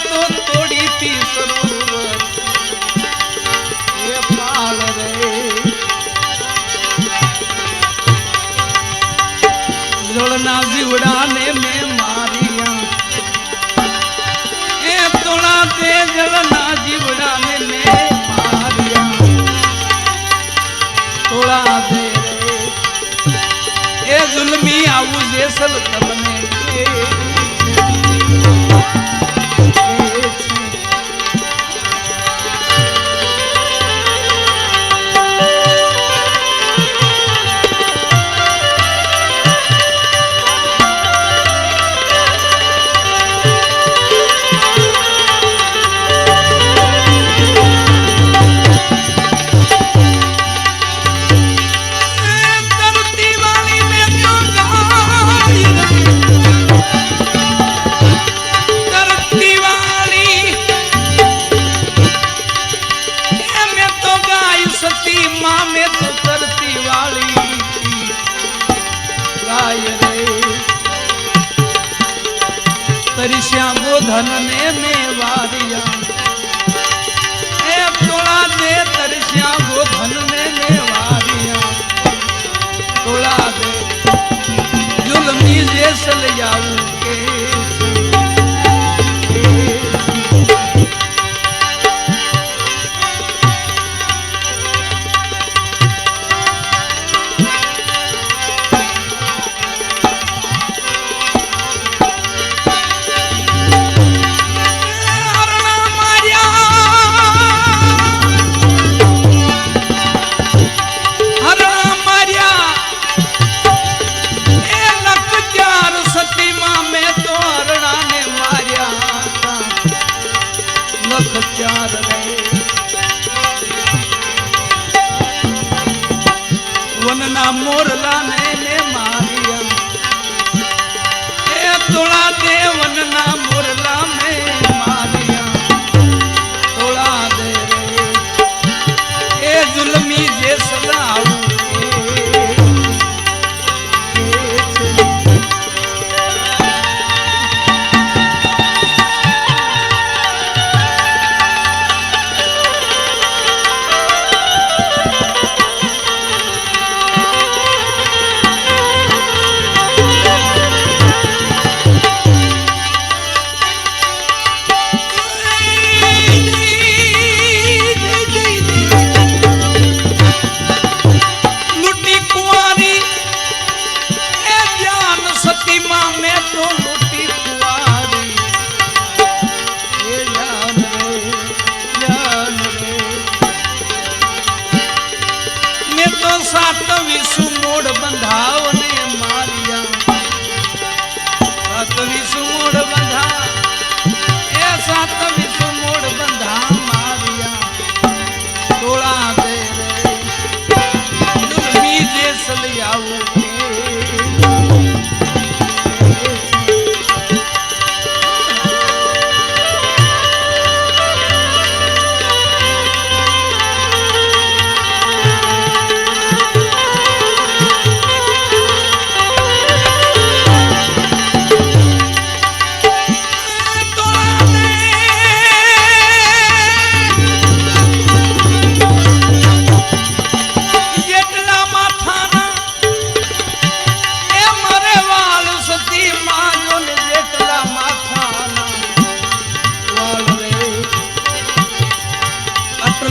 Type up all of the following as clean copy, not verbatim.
तो तोड़ी थी सरोवर ये पाल रे जोड़ना जीवड़ा ने में मारिया ए तोड़ा दे जलना जीवड़ा ने में मारिया तोड़ा दे रे ए जुल्मी आऊ जैसल तमने धन ने में वारिया ए तोड़ा दे तरसिया वो धन ने में वारिया तोड़ा दे जुल्मी जैसल जाऊ के वनना मोरला ने मारिया ए तोड़ा दे वनना मोरला में मारिया तोड़ा दे रे ए जुल्मी जैसला सातवीं सुमोड़ बंधाव ने मारिया सातवीं सुमोड़ बंधा ए सातवीं सुमोड़ बंधा मारिया तोड़ा दे रे जुल्मी जैसल जाऊ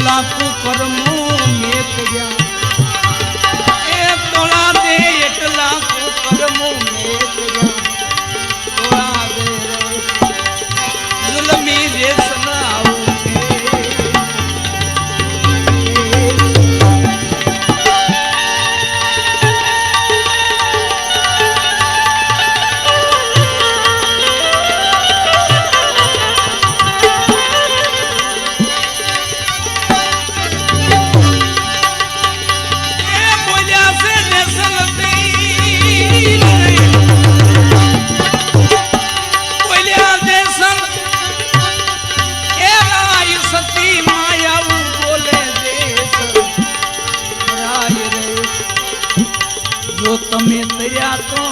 लाखों कर्मों में गया ए तोड़ा दे एक लाखों कर्मों में गया तोड़ा दे जुल्मी जैसना તમે તર્યા તો